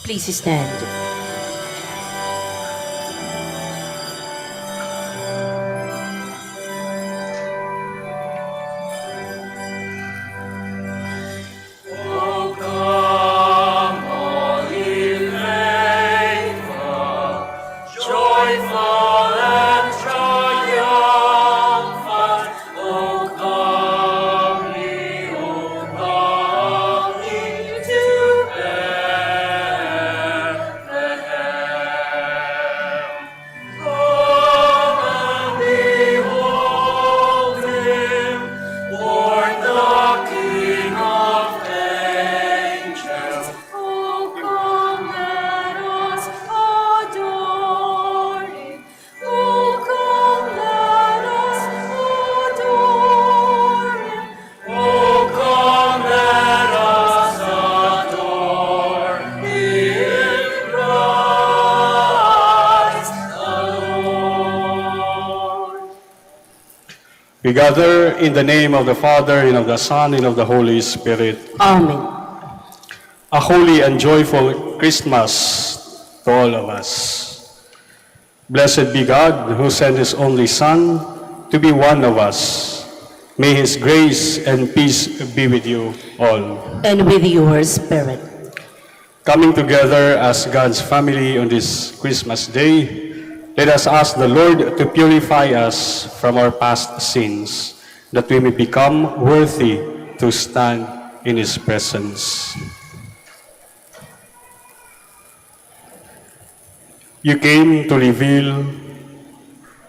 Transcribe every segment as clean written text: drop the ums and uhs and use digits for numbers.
Please stand. We gather in the name of the Father, and of the Son, and of the Holy Spirit. Amen. A holy and joyful Christmas to all of us. Blessed be God who sent His only Son to be one of us. May His grace and peace be with you all. And with your spirit. Coming together as God's family on this Christmas day, let us ask the Lord to purify us from our past sins, that we may become worthy to stand in His presence. You came to reveal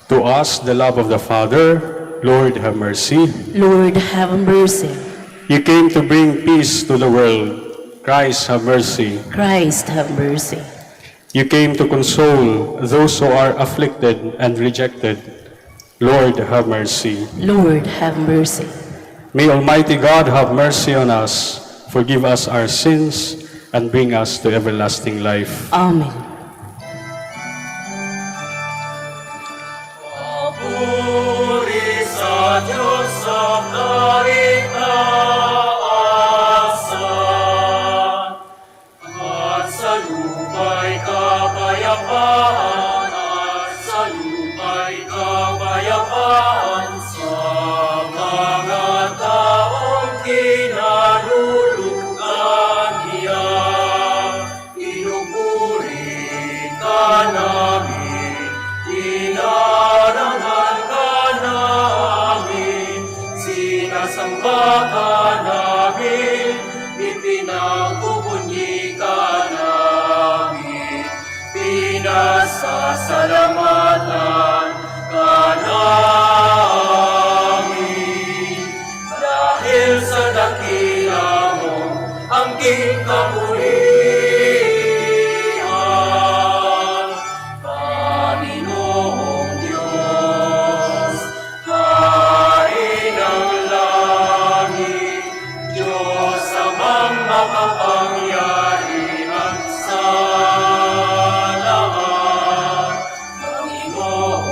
to us the love of the Father. Lord, have mercy. Lord, have mercy. You came to bring peace to the world. Christ, have mercy. Christ, have mercy. You came to console those who are afflicted and rejected. Lord, have mercy. Lord, have mercy. May Almighty God have mercy on us, forgive us our sins, and bring us to everlasting life. Amen. Papuri sa Diyos ang kaligtasan, at sa lupa'y kapayapaan, at sa lupa'y kapayapaan sa mga taong kinalulugan niya. Pinupuri ka namin, inarangal ka namin, sinasamba ka namin, ipinagpupunyi ka namin, pinasasalamatan ka namin. Dahil sa dakila mo, ang kapulihan, Panginoong Diyos, Hari ng langit, Diyos amang makapangyarihan sa lahat. Panginoong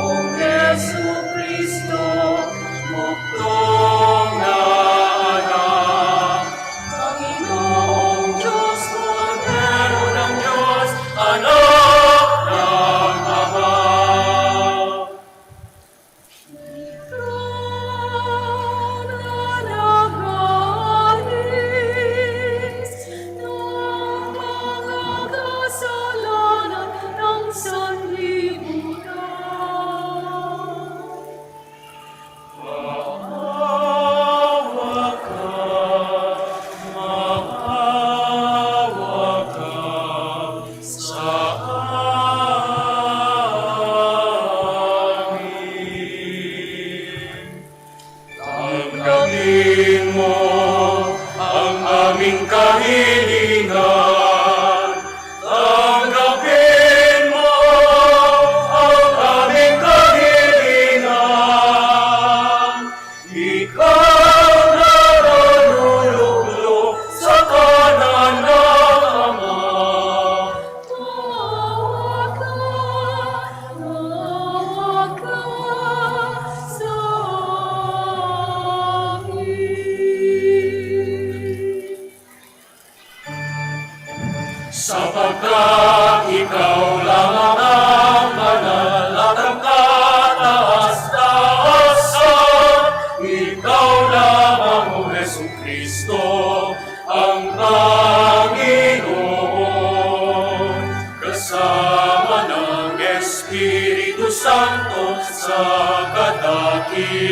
Espiritu Santo sa kadakilaan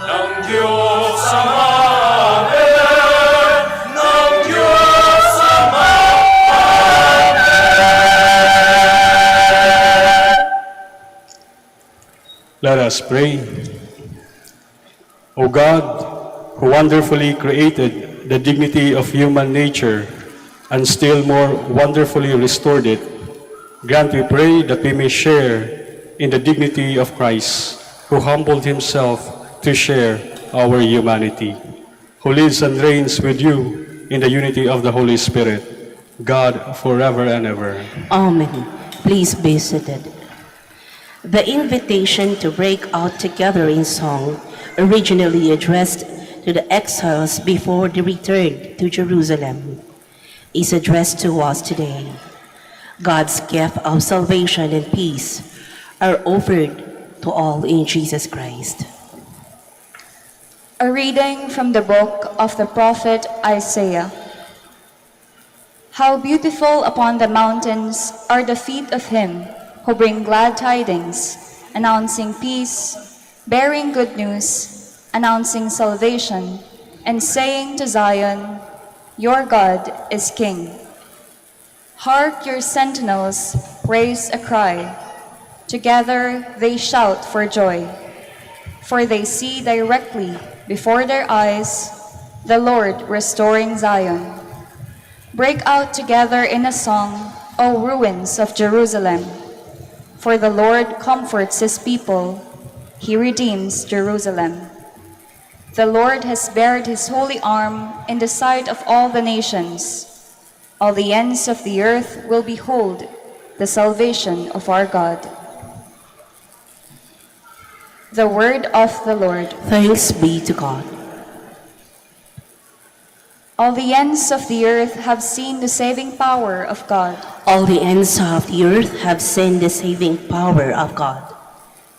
ng Diyos Amahan, ng Diyos Amahan. Let us pray. O God, who wonderfully created the dignity of human nature and still more wonderfully restored it, grant, we pray, that we may share in the dignity of Christ, who humbled himself to share our humanity, who lives and reigns with you in the unity of the Holy Spirit, God forever and ever. Amen. Please be seated. The invitation to break out together in song, originally addressed to the exiles before the return to Jerusalem, is addressed to us today. God's gift of salvation and peace are offered to all in Jesus Christ. A reading from the book of the prophet Isaiah. How beautiful upon the mountains are the feet of him who bring glad tidings, announcing peace, bearing good news, announcing salvation, and saying to Zion, "Your God is King." Hark, your sentinels raise a cry. Together they shout for joy, for they see directly before their eyes the Lord restoring Zion. Break out together in a song, O ruins of Jerusalem, for the Lord comforts his people, he redeems Jerusalem. The Lord has bared his holy arm in the sight of all the nations. All the ends of the earth will behold the salvation of our God. The word of the Lord. Thanks be to God. All the ends of the earth have seen the saving power of God. All the ends of the earth have seen the saving power of God.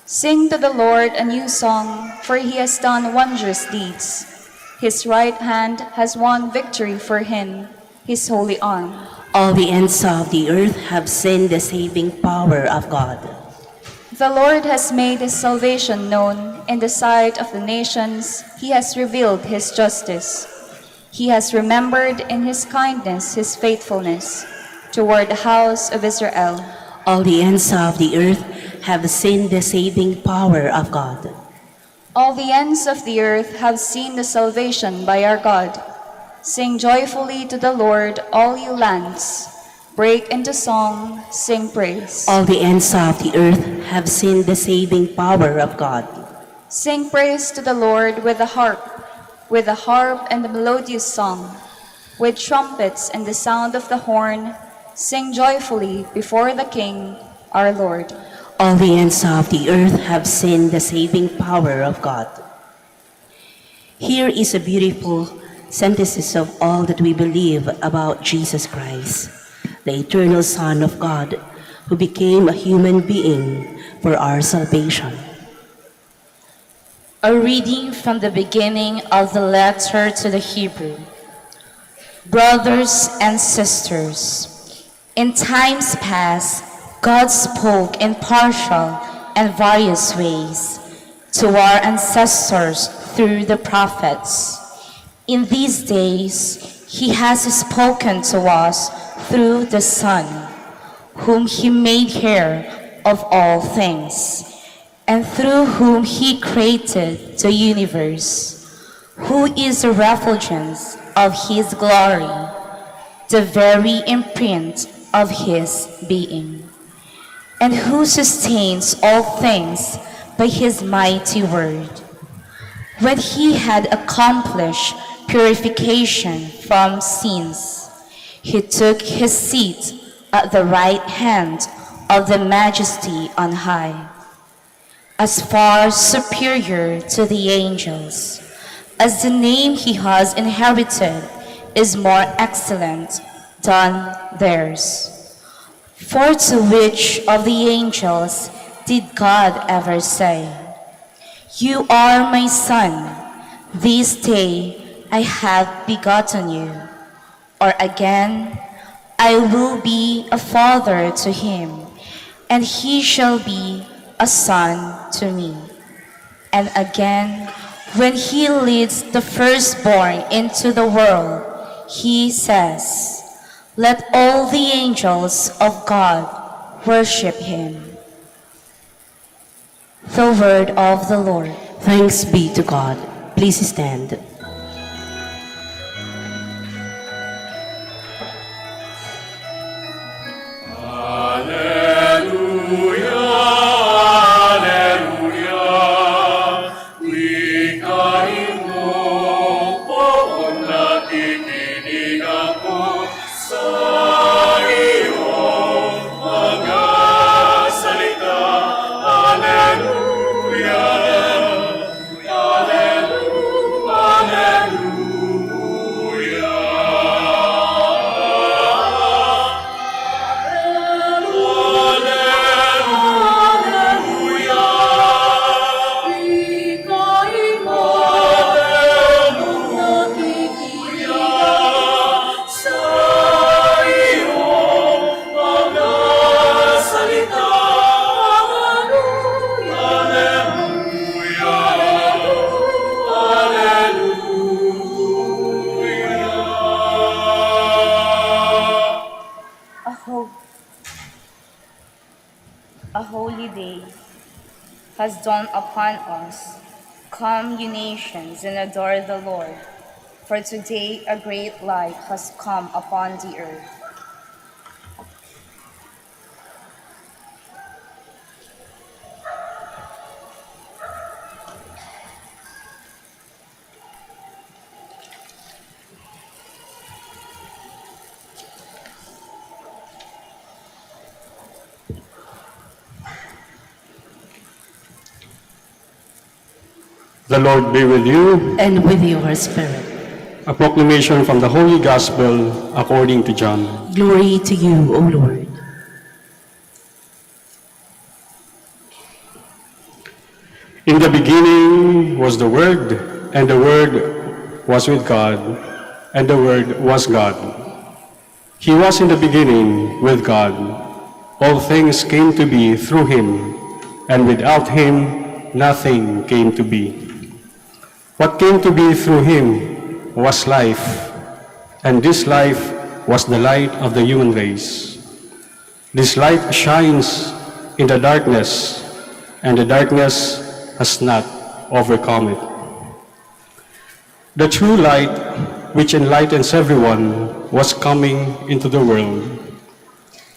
Sing to the Lord a new song, for he has done wondrous deeds. His right hand has won victory for him, his holy arm. All the ends of the earth have seen the saving power of God. The Lord has made his salvation known in the sight of the nations. He has revealed his justice. He has remembered in his kindness his faithfulness toward the house of Israel. All the ends of the earth have seen the saving power of God. All the ends of the earth have seen the salvation by our God. Sing joyfully to the Lord, all you lands. Break into song, sing praise. All the ends of the earth have seen the saving power of God. Sing praise to the Lord with the harp and the melodious song, with trumpets and the sound of the horn. Sing joyfully before the King, our Lord. All the ends of the earth have seen the saving power of God. Here is a beautiful synthesis of all that we believe about Jesus Christ, the eternal Son of God, who became a human being for our salvation. A reading from the beginning of the letter to the Hebrew. Brothers and sisters, in times past, God spoke in partial and various ways to our ancestors through the prophets. In these days, he has spoken to us through the Son, whom he made heir of all things, and through whom he created the universe, who is the refulgence of his glory, the very imprint of his being, and who sustains all things by his mighty word. When he had accomplished purification from sins, he took his seat at the right hand of the Majesty on high, as far superior to the angels, as the name he has inherited is more excellent than theirs. For to which of the angels did God ever say, "You are my son, this day I have begotten you"? Or again, "I will be a father to him, and he shall be a son to me. And again, when he leads the firstborn into the world, he says, let all the angels of God worship him. The word of the Lord. Thanks be to God. Please stand. A holy day has dawned upon us. Come, ye nations, and adore the Lord. For today a great light has come upon the earth. The Lord be with you. And with your spirit. A proclamation from the Holy Gospel according to John. Glory to you, O Lord. In the beginning was the Word, and the Word was with God, and the Word was God. He was in the beginning with God. All things came to be through him, and without him nothing came to be. What came to be through him was life, and this life was the light of the human race. This light shines in the darkness, and the darkness has not overcome it. The true light, which enlightens everyone, was coming into the world.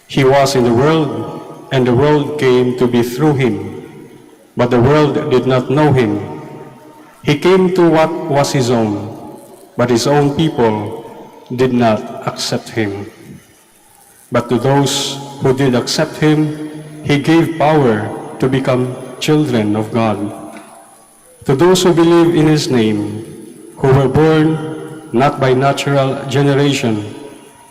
He was in the world, and the world came to be through him, but the world did not know him. He came to what was his own, but his own people did not accept him. But to those who did accept him, he gave power to become children of God. To those who believe in his name, who were born not by natural generation,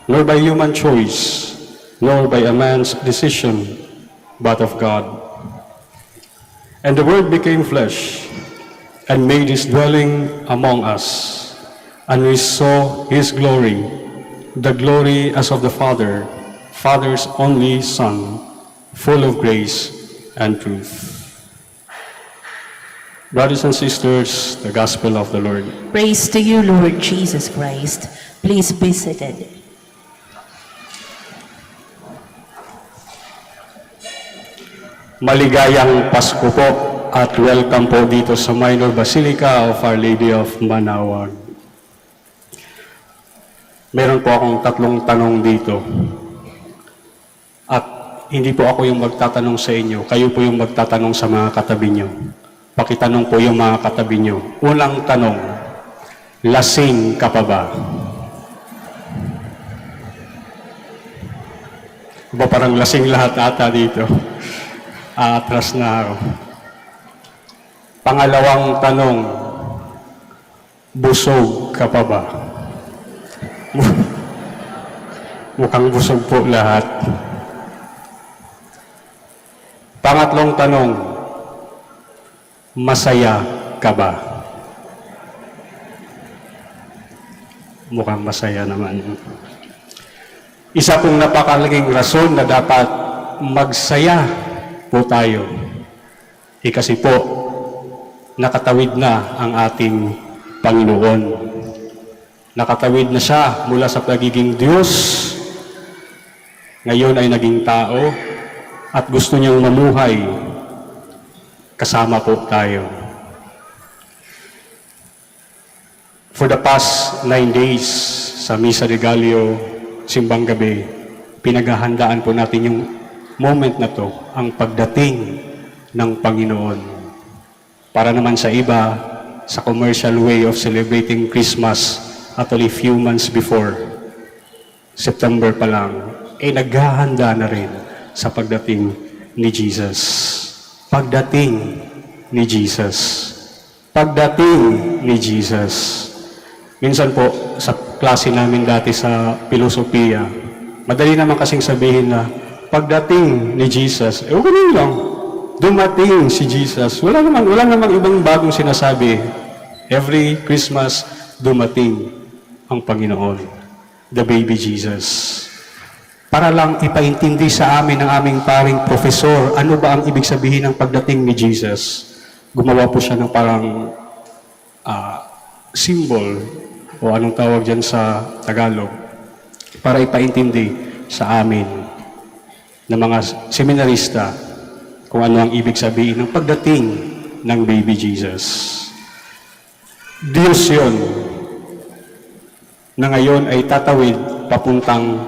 nor by human choice, nor by a man's decision, but of God. And the Word became flesh, and made his dwelling among us. And we saw his glory, the glory as of the Father's only Son, full of grace and truth. Brothers and sisters, the Gospel of the Lord. Praise to you, Lord Jesus Christ. Please be seated. Maligayang Pasko po at welcome po dito sa Minor Basilica of Our Lady of Manaoag. Meron po akong tatlong tanong dito. At hindi po ako yung magtatanong sa inyo, kayo po yung magtatanong sa mga katabi nyo. Pakitanong po yung mga katabi nyo. Unang tanong, lasing ka pa ba? Ba parang lasing lahat ata dito. Aatras na ako. Pangalawang tanong, busog ka pa ba? Mukhang busog po lahat. Pangatlong tanong, masaya ka ba? Mukhang masaya naman. Isa pong napakalaking rason na dapat magsaya po tayo. Kasi po, nakatawid na ang ating Panginoon. Nakatawid na siya mula sa pagiging Diyos. Ngayon ay naging tao at gusto niyang mamuhay. Kasama po tayo. For the past 9 days sa Misa de Gallo, Simbang Gabi, pinaghahandaan po natin yung moment na to, ang pagdating ng Panginoon. Para naman sa iba, sa commercial way of celebrating Christmas at only few months before, September pa lang, naghahanda na rin sa pagdating ni Jesus. Pagdating ni Jesus. Pagdating ni Jesus. Minsan po, sa klase namin dati sa filosofiya, madali naman kasing sabihin na, pagdating ni Jesus, ganun lang, dumating si Jesus. Wala namang ibang bagong sinasabi. Every Christmas, dumating ang Panginoon, the baby Jesus. Para lang ipaintindi sa amin ng aming paring profesor, ano ba ang ibig sabihin ng pagdating ni Jesus? Gumawa po siya ng parang symbol, o anong tawag dyan sa Tagalog, para ipaintindi sa amin ng mga seminarista kung ano ang ibig sabihin ng pagdating ng baby Jesus. Diyos yun na ngayon ay tatawid papuntang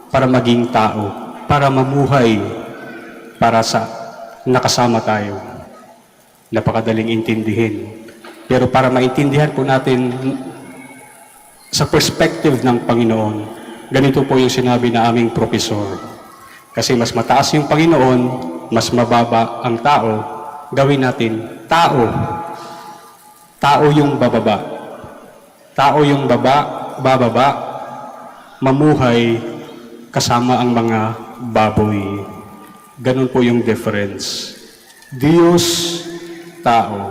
para maging tao, para mamuhay, para sa nakasama tayo. Napakadaling intindihin. Pero para maintindihan po natin sa perspective ng Panginoon, ganito po yung sinabi na aming profesor. Kasi mas mataas yung Panginoon, mas mababa ang tao, gawin natin tao. Tao yung bababa. Tao yung bababa, mamuhay kasama ang mga baboy. Ganun po yung difference. Diyos, tao.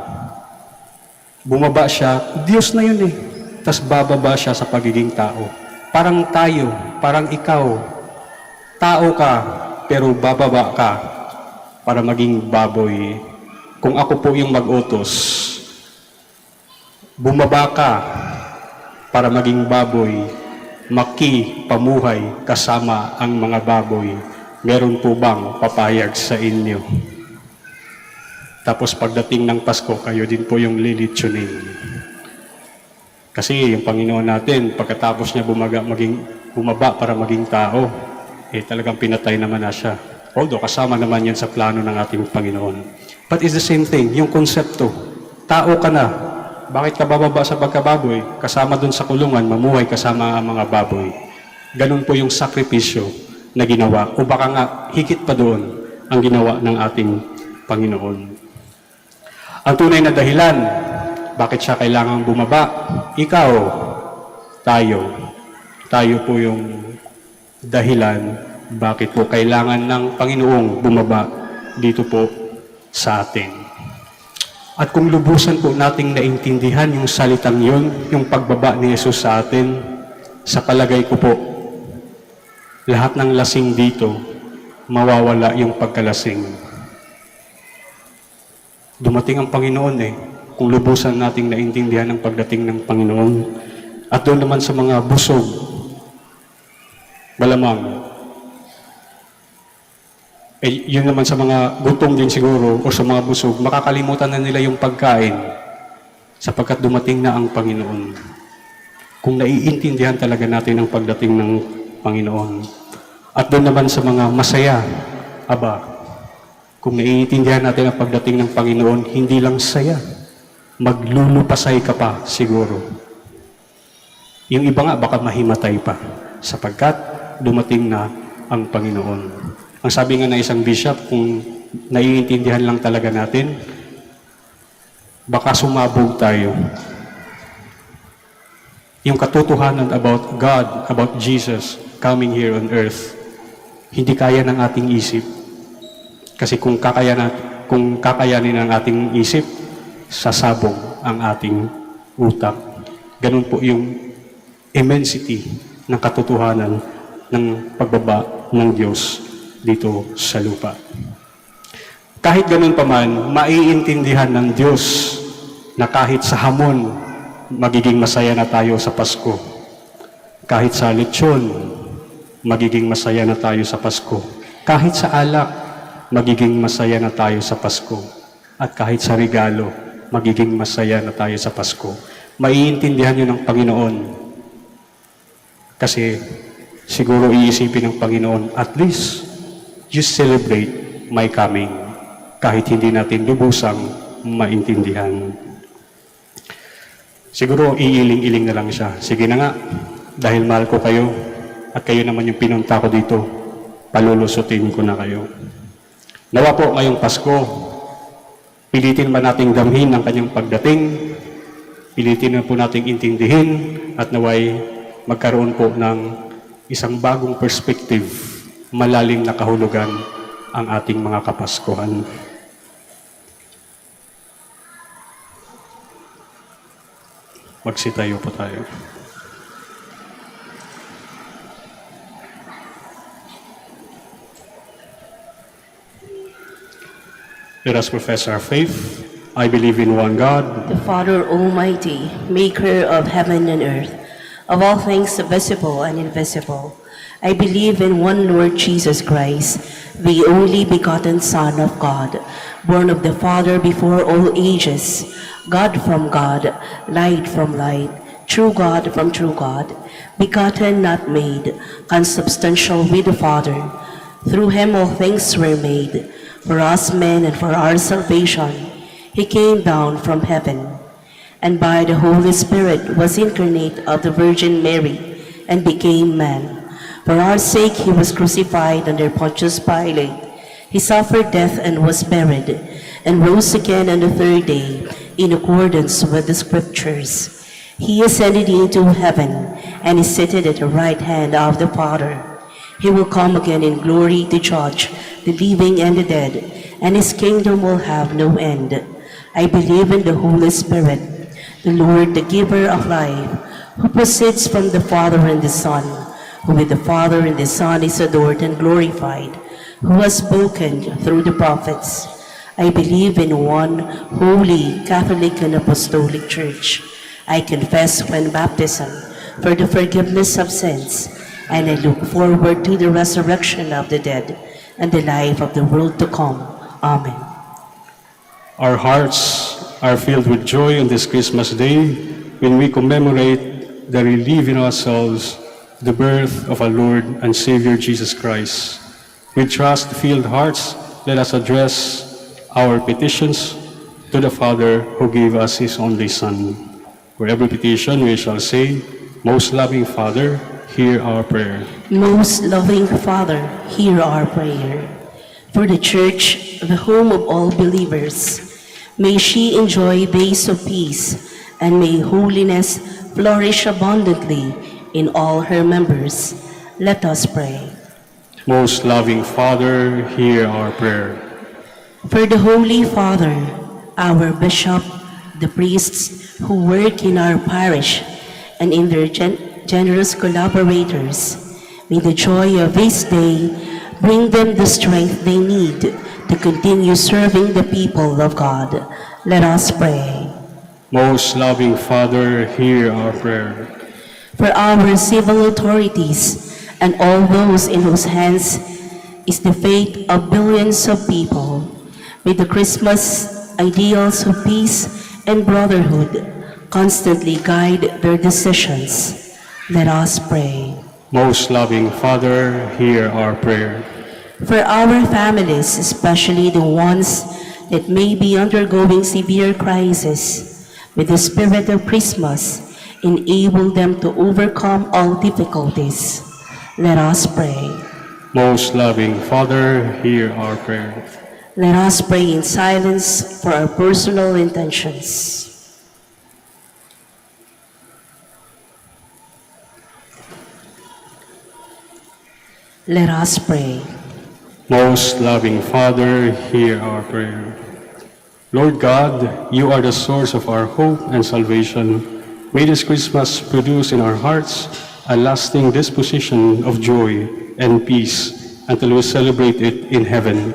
Bumaba siya, Diyos na yun eh. Tapos bababa siya sa pagiging tao. Parang tayo, parang ikaw. Tao ka, pero bababa ka para maging baboy. Kung ako po yung mag-utos, bumaba ka para maging baboy, pamuhay kasama ang mga baboy. Meron po bang papayag sa inyo? Tapos pagdating ng Pasko, kayo din po yung lilitsunin. Kasi yung Panginoon natin, pagkatapos niya bumaba para maging tao, talagang pinatay naman na siya. Although kasama naman yan sa plano ng ating Panginoon. But it's the same thing, yung konsepto. Tao ka na, bakit ka bababa sa pagkababoy? Kasama dun sa kulungan, mamuhay kasama ang mga baboy. Ganun po yung sakripisyo na ginawa. O baka nga, higit pa doon ang ginawa ng ating Panginoon. Ang tunay na dahilan, bakit siya kailangang bumaba? Ikaw, tayo. Tayo po yung dahilan, bakit po kailangan ng Panginoong bumaba dito po sa atin. At kung lubusan po nating naintindihan yung salitang yun, yung pagbaba ni Jesus sa atin, sa palagay ko po, lahat ng lasing dito, mawawala yung pagkalasing. Dumating ang Panginoon kung lubusan nating naintindihan ang pagdating ng Panginoon. At doon naman sa mga busog, malamang, yun naman sa mga gutom din siguro o sa mga busog, makakalimutan na nila yung pagkain sapagkat dumating na ang Panginoon. Kung naiintindihan talaga natin ang pagdating ng Panginoon. At doon naman sa mga masaya, kung naiintindihan natin ang pagdating ng Panginoon, hindi lang saya, maglulupasay ka pa siguro. Yung iba nga baka mahimatay pa sapagkat dumating na ang Panginoon. Ang sabi nga na isang bishop, kung naiintindihan lang talaga natin, baka sumabog tayo. Yung katotohanan about God, about Jesus coming here on earth, hindi kaya ng ating isip. Kasi kung kakayanin ang ating isip, sasabog ang ating utak. Ganun po yung immensity ng katotohanan ng pagbaba ng Diyos dito sa lupa. Kahit ganun pa man, maiintindihan ng Diyos na kahit sa hamon, magiging masaya na tayo sa Pasko. Kahit sa lechon, magiging masaya na tayo sa Pasko. Kahit sa alak, magiging masaya na tayo sa Pasko. At kahit sa regalo, magiging masaya na tayo sa Pasko. Maiintindihan yun ng Panginoon. Kasi siguro iisipin ng Panginoon, at least, you celebrate my coming. Kahit hindi natin lubusang maintindihan. Siguro iiling-iling na lang siya. Sige na nga, dahil mahal ko kayo, at kayo naman yung pinunta ko dito, palulusutin ko na kayo. Nawa po ngayong Pasko, pilitin ba nating damhin ang kanyang pagdating, pilitin na po nating intindihin, at naway magkaroon po ng isang bagong perspective, malalim na kahulugan ang ating mga Kapaskuhan. Magsitayo po tayo. Let us profess our faith. I believe in one God, The Father Almighty, maker of heaven and earth, of all things visible and invisible. I believe in one Lord Jesus Christ, the only begotten Son of God, born of the Father before all ages, God from God, light from light, true God from true God, begotten, not made, consubstantial with the Father. Through him all things were made. For us men and for our salvation, he came down from heaven, and by the Holy Spirit was incarnate of the Virgin Mary, and became man. For our sake he was crucified under Pontius Pilate. He suffered death and was buried, and rose again on the third day, in accordance with the Scriptures. He ascended into heaven, and is seated at the right hand of the Father. He will come again in glory to judge the living and the dead, and his kingdom will have no end. I believe in the Holy Spirit, the Lord, the giver of life, who proceeds from the Father and the Son, who with the Father and the Son is adored and glorified, who has spoken through the prophets. I believe in one holy, Catholic, and Apostolic Church. I confess when baptism for the forgiveness of sins, and I look forward to the resurrection of the dead and the life of the world to come. Amen. our hearts are filled with joy on this Christmas day when we commemorate the relief in ourselves, the birth of our Lord and Savior Jesus Christ. With trust-filled hearts, let us address our petitions to the Father who gave us His only Son. For every petition we shall say, Most loving Father, hear our prayer. Most loving Father, hear our prayer. For the Church, the home of all believers, may she enjoy days of peace, and may holiness flourish abundantly in all her members. Let us pray. Most loving Father, hear our prayer. For the Holy Father, our Bishop, the priests who work in our parish, and in their generous collaborators, may the joy of this day bring them the strength they need to continue serving the people of God. Let us pray. Most loving Father, hear our prayer. For our civil authorities and all those in whose hands is the fate of billions of people, may the Christmas ideals of peace and brotherhood constantly guide their decisions. Let us pray. Most loving Father, hear our prayer. For our families, especially the ones that may be undergoing severe crisis, with the spirit of Christmas, enable them to overcome all difficulties. Let us pray. Most loving Father, hear our prayer. Let us pray in silence for our personal intentions. Let us pray. Most loving Father, hear our prayer. Lord God, you are the source of our hope and salvation. May this Christmas produce in our hearts a lasting disposition of joy and peace until we celebrate it in heaven.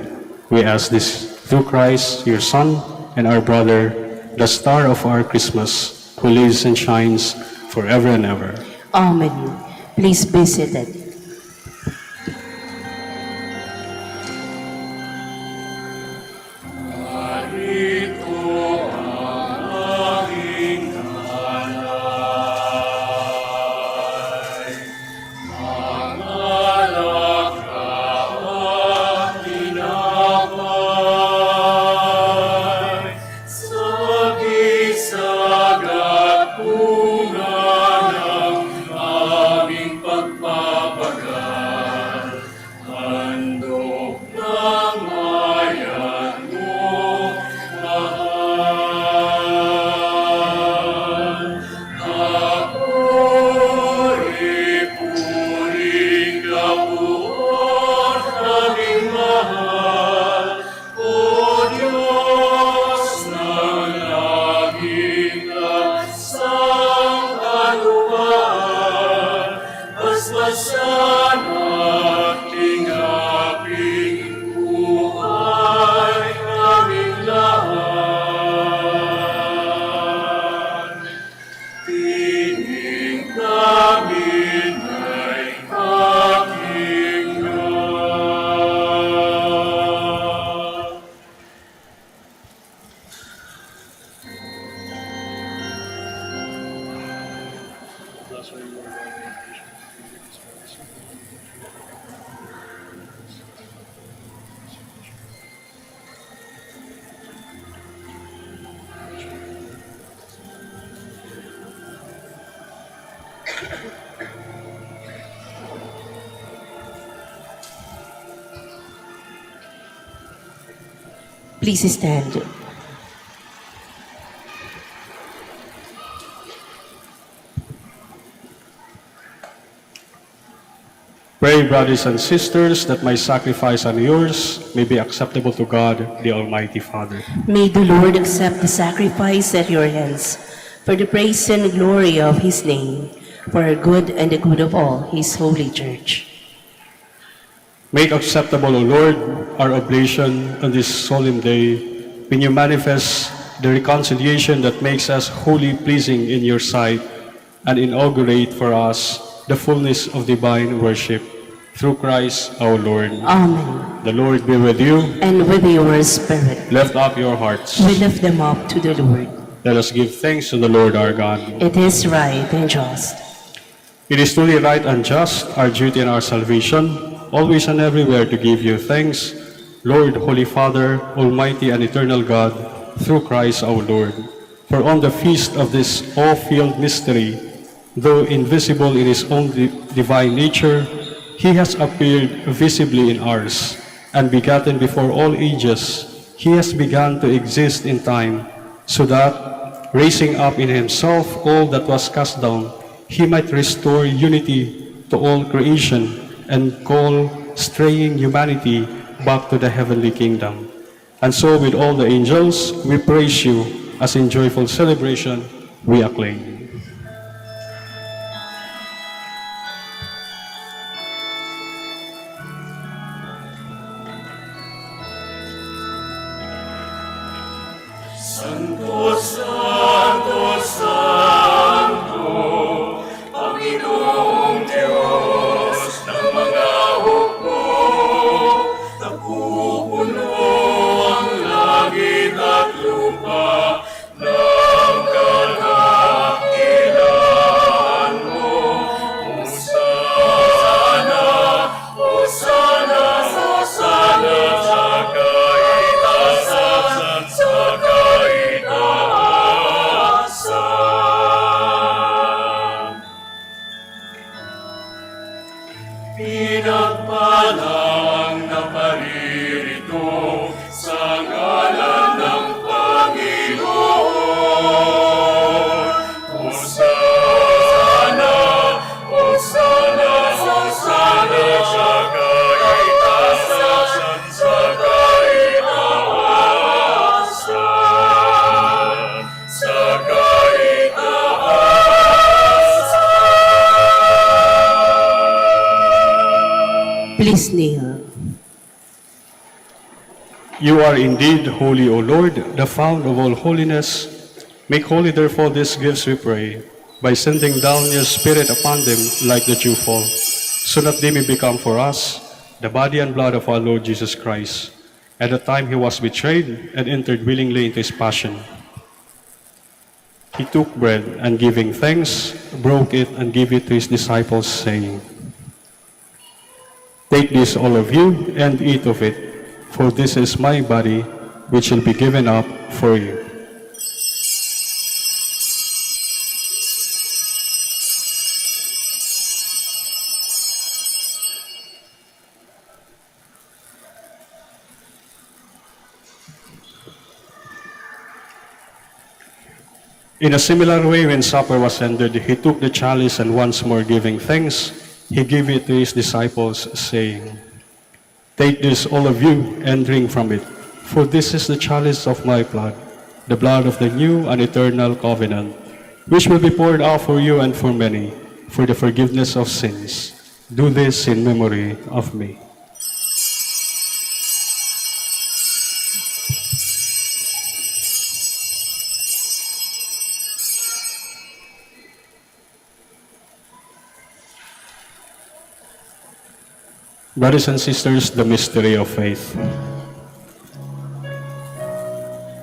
We ask this through Christ, your Son, and our brother, the star of our Christmas, who lives and shines forever and ever. Amen. Please be seated. Please stand. Pray, brothers and sisters, that my sacrifice and yours may be acceptable to God, the Almighty Father. May the Lord accept the sacrifice at your hands for the praise and glory of his name, for our good and the good of all his holy church. Make acceptable, O Lord, our oblation on this solemn day, when you manifest the reconciliation that makes us wholly pleasing in your sight, and inaugurate for us the fullness of divine worship. Through Christ our Lord. Amen. The Lord be with you. And with your spirit, Lift up your hearts. we lift them up to the Lord. Let us give thanks to the Lord our God. It is right and just. It is truly right and just, our duty and our salvation, always and everywhere to give you thanks, Lord, Holy Father, Almighty and Eternal God, through Christ our Lord. For on the feast of this awe-filled mystery, though invisible in his own divine nature, he has appeared visibly in ours, and begotten before all ages, he has begun to exist in time, so that, raising up in himself all that was cast down, he might restore unity to all creation and call straying humanity back to the heavenly kingdom. And so with all the angels, we praise you, as in joyful celebration we acclaim. Santo, Santo, Santo, Panginoong Diyos ng mga hukbo, napupuno ang langit at lupa ng kadakilaan mo. Hosana, Hosana, Hosana sa kaitaasan, sa pinagpalang na paririto sa ngalan ng Panginoon. Hosana, Hosana, Hosana sa kaitaasan, sa kaitaasan, sa kaitaasan. Please kneel. You are indeed holy, O Lord, the fount of all holiness. Make holy, therefore, these gifts, we pray, by sending down your Spirit upon them like the dewfall, so that they may become for us the body and blood of our Lord Jesus Christ. At the time he was betrayed and entered willingly into his passion, he took bread and giving thanks, broke it and gave it to his disciples, saying, "Take this, all of you, and eat of it, for this is my body, which will be given up for you." In a similar way, when supper was ended, he took the chalice and once more giving thanks, he gave it to his disciples, saying, "Take this, all of you, and drink from it, for this is the chalice of my blood, the blood of the new and eternal covenant, which will be poured out for you and for many, for the forgiveness of sins. Do this in memory of me." Brothers and sisters, the mystery of faith.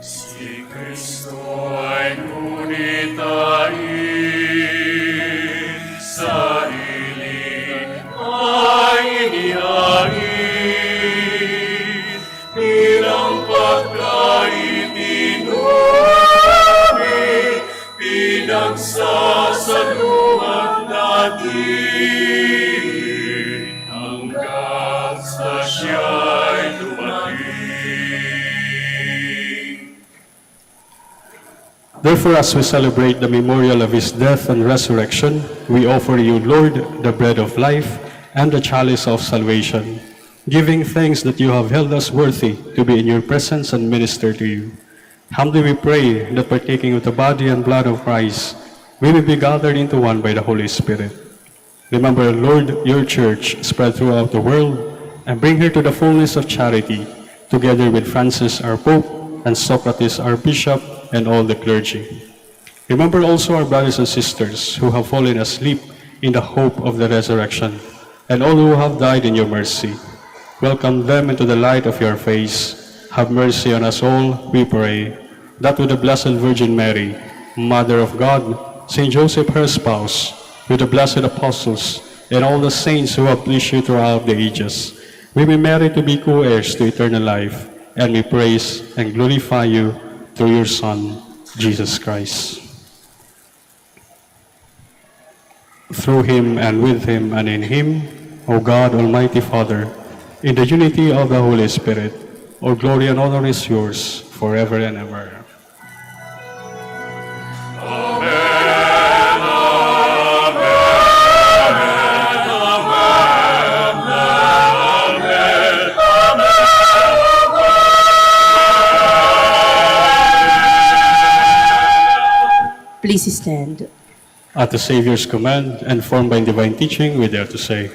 Si Kristo ay ngunitahin, sarili ay inihain, bilang pagkaitinumi, pinagsasaluhan natin, hanggang sa siya'y dumating. Therefore, as we celebrate the memorial of his death and resurrection, we offer you, Lord, the bread of life and the chalice of salvation, giving thanks that you have held us worthy to be in your presence and minister to you. Humbly we pray that partaking of the body and blood of Christ, we may be gathered into one by the Holy Spirit. Remember, Lord, your church spread throughout the world, and bring her to the fullness of charity, together with Francis our Pope, and Socrates our Bishop, and all the clergy. Remember also our brothers and sisters who have fallen asleep in the hope of the resurrection, and all who have died in your mercy. Welcome them into the light of your face. Have mercy on us all, we pray, that with the Blessed Virgin Mary, Mother of God, Saint Joseph her spouse, with the blessed apostles, and all the saints who have pleased you throughout the ages, we may merit to be co-heirs to eternal life, and we praise and glorify you through your Son, Jesus Christ. Through him, and with him, and in him, O God, Almighty Father, in the unity of the Holy Spirit, all glory and honor is yours forever and ever. Please stand. At the Savior's command, and formed by divine teaching, we dare to say,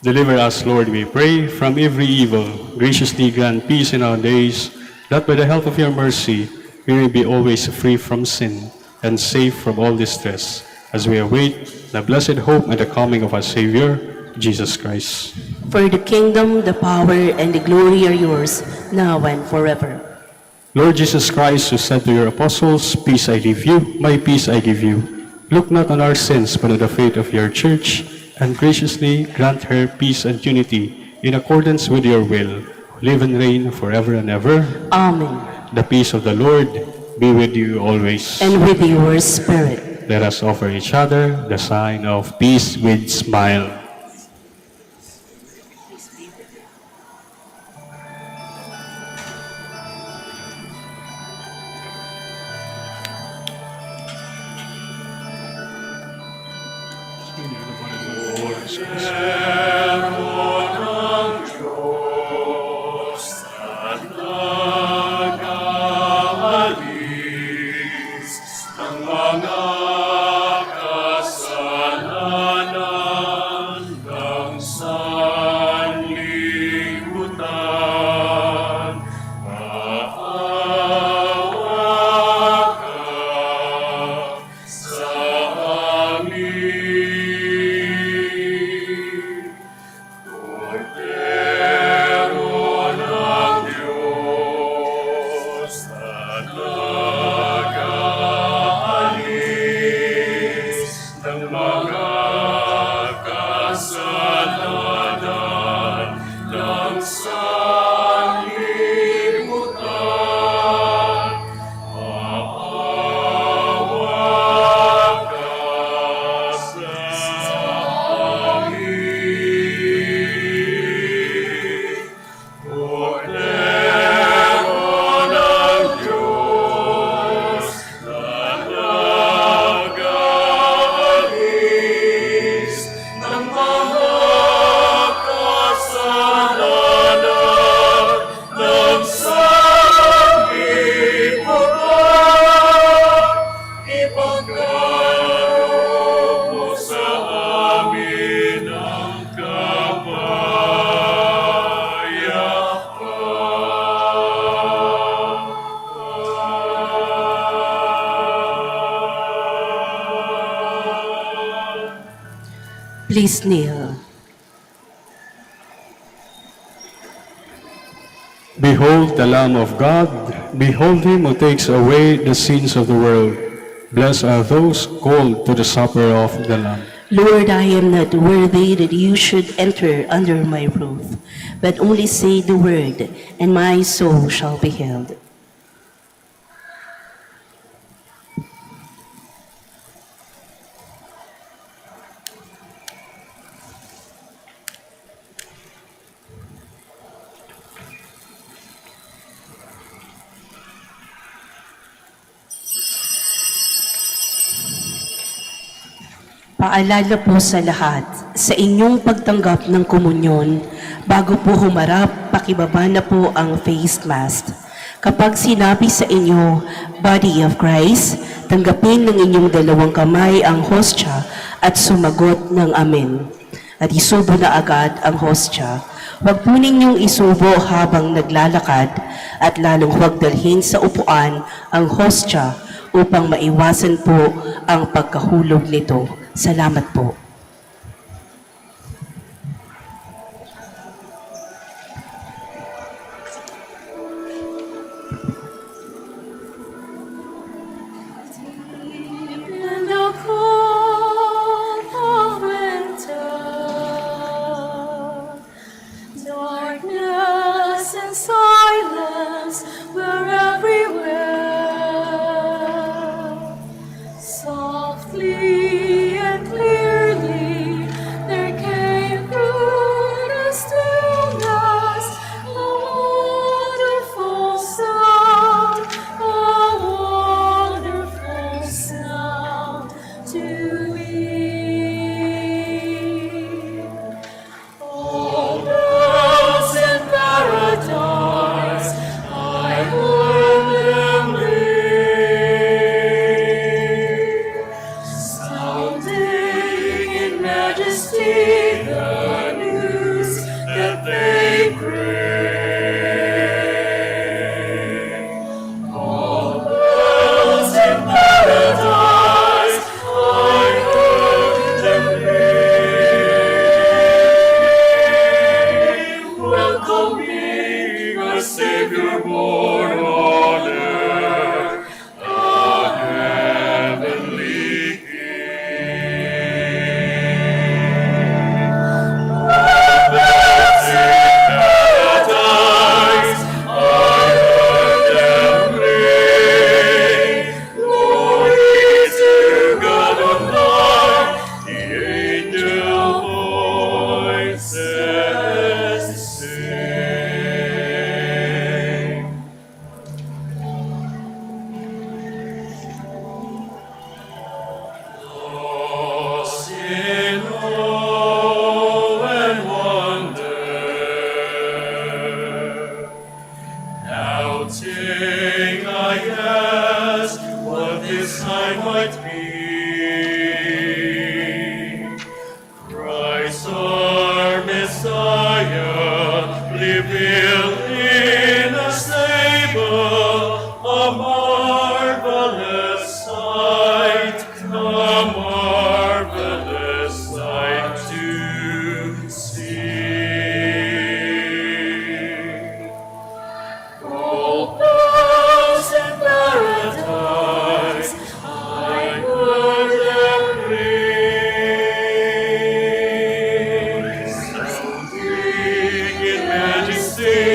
Deliver us, Lord, we pray, from every evil. Graciously grant peace in our days, that by the help of your mercy we may be always free from sin and safe from all distress, as we await the blessed hope and the coming of our Savior, Jesus Christ. For the kingdom, the power, and the glory are yours, now and forever. Lord Jesus Christ, who said to your apostles, "Peace I leave you, my peace I give you," look not on our sins, but on the faith of your church, and graciously grant her peace and unity in accordance with your will, who live and reign forever and ever. Amen. The peace of the Lord be with you always. And with your spirit. Let us offer each other the sign of peace with smile. Please kneel. Behold the Lamb of God, behold him who takes away the sins of the world. Blessed are those called to the supper of the Lamb. Lord, I am not worthy that you should enter under my roof, but only say the word, and my soul shall be healed. Paalala po sa lahat, sa inyong pagtanggap ng komunyon, bago po humarap, pakibaba na po ang face mask. Kapag sinabi sa inyo, Body of Christ, tanggapin ng inyong dalawang kamay ang hostya at sumagot ng Amen. At isubo na agad ang hostya. Huwag po ninyong isubo habang naglalakad at lalong huwag dalhin sa upuan ang hostya upang maiwasan po ang pagkahulog nito. Salamat po. In the cold of winter, darkness and silence were everywhere. Softly and clearly there came through the stillness a wonderful sound, to me. All bells in paradise still in a stable, a marvelous sight, a marvelous sight to see. Gold bells in paradise, I heard them ring. Sounding in majesty,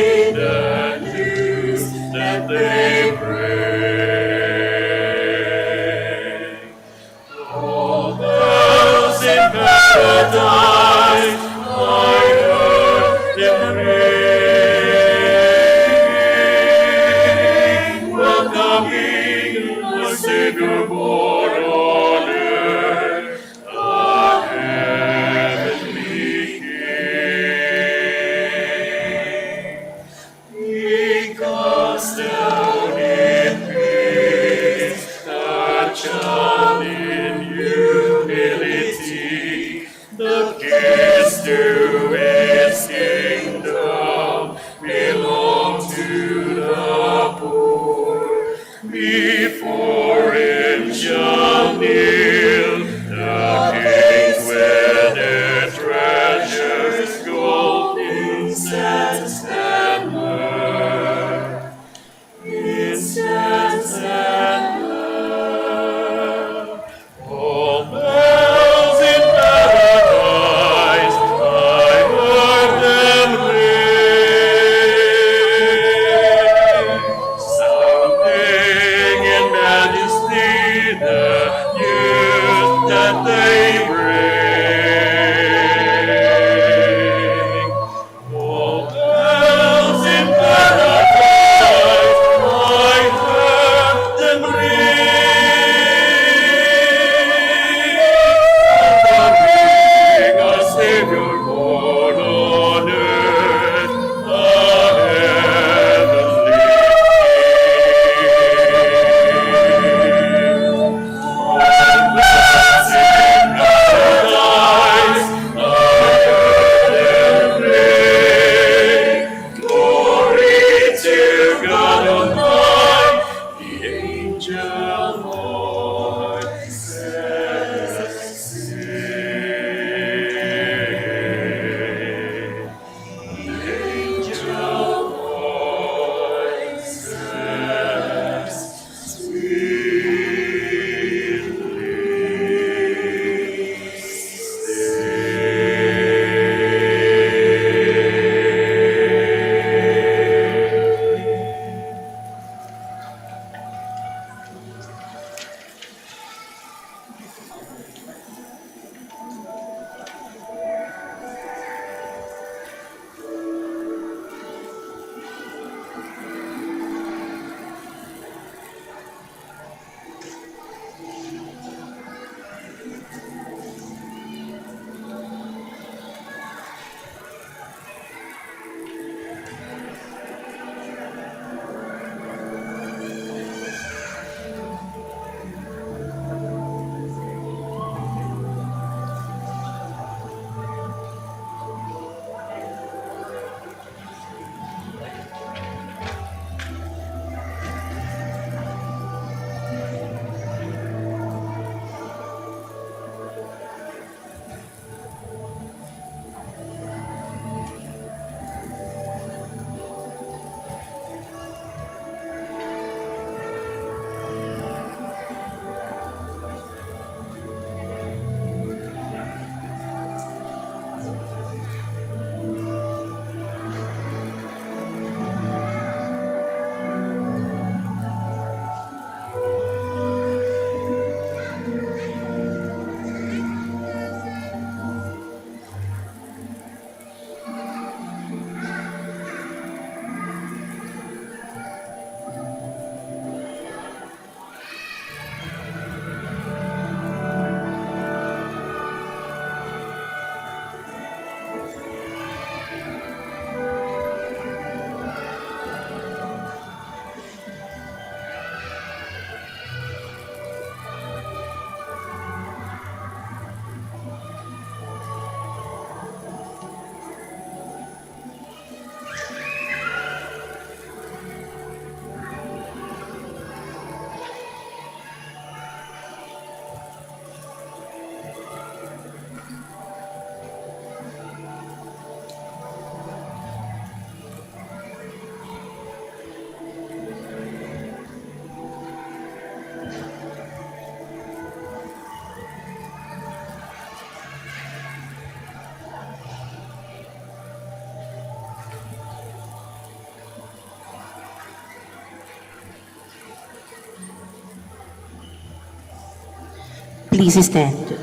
Please stand.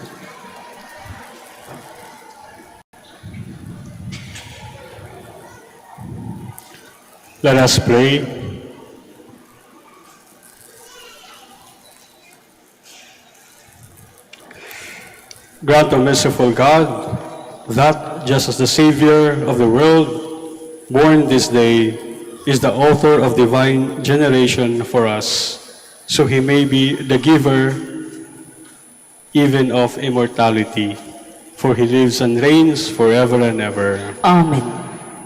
Let us pray. Grant, O merciful God, that just as the Savior of the world, born this day, is the author of divine generation for us, so He may be the giver even of immortality, for He lives and reigns forever and ever. Amen.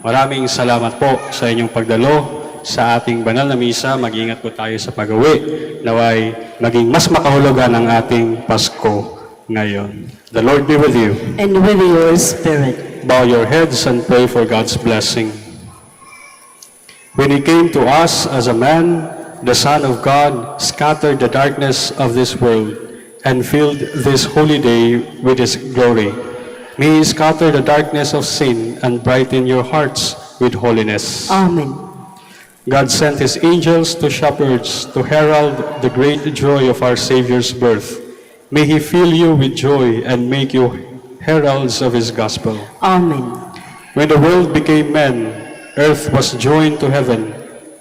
Maraming salamat po sa inyong pagdalo sa ating banal na misa. Mag-ingat po tayo sa pag-uwi. Naway maging mas makahulugan ang ating Pasko ngayon. The Lord be with you. And with your spirit. Bow your heads and pray for God's blessing. When He came to us as a man, the Son of God scattered the darkness of this world and filled this holy day with His glory. May He scatter the darkness of sin and brighten your hearts with holiness. Amen. God sent His angels to shepherds to herald the great joy of our Savior's birth. May He fill you with joy and make you heralds of His gospel. Amen. When the world became man, earth was joined to heaven.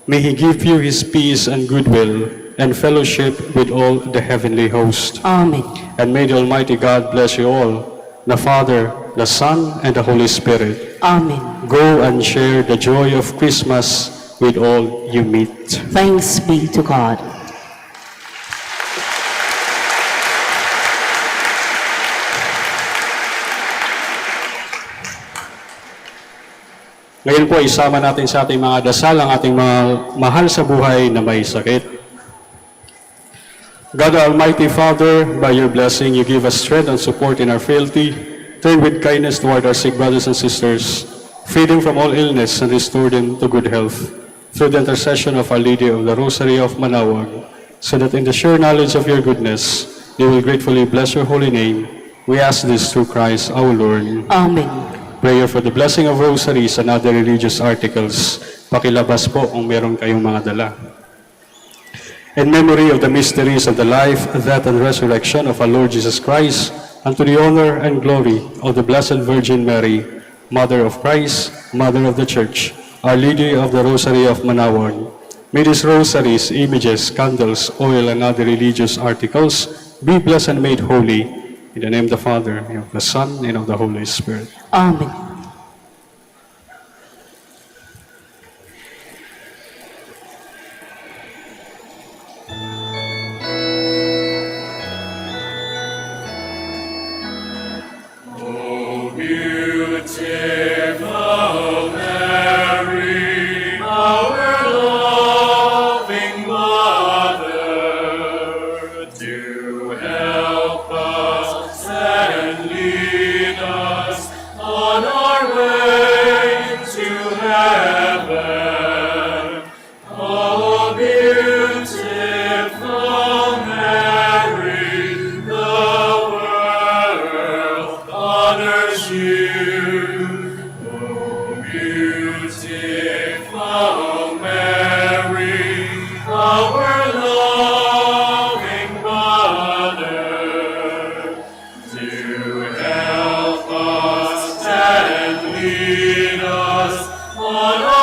May He give you His peace and goodwill and fellowship with all the heavenly host. Amen. And may the Almighty God bless you all, the Father, the Son, and the Holy Spirit. Amen. Go and share the joy of Christmas with all you meet. Thanks be to God. Ngayon po, isama natin sa ating mga dasal ang ating mga mahal sa buhay na may sakit. God Almighty Father, by your blessing, you give us strength and support in our frailty. Turn with kindness toward our sick brothers and sisters. Free them from all illness and restore them to good health. Through the intercession of Our Lady of the Rosary of Manaoag, so that in the sure knowledge of your goodness, they will gratefully bless your holy name. We ask this through Christ our Lord. Amen. Prayer for the blessing of rosaries and other religious articles. Pakilabas po kung meron kayong mga dala. In memory of the mysteries of the life, death, and resurrection of our Lord Jesus Christ, and to the honor and glory of the Blessed Virgin Mary, Mother of Christ, Mother of the Church, Our Lady of the Rosary of Manaoag, may these rosaries, images, candles, oil, and other religious articles be blessed and made holy. In the name of the Father, and of the Son, and of the Holy Spirit. Amen. O beautiful Mary, our loving Mother, do help us and lead us on our way to heaven. O beautiful Mary, the world honors you. O beautiful Mary, our loving Mother, do help us and lead us on our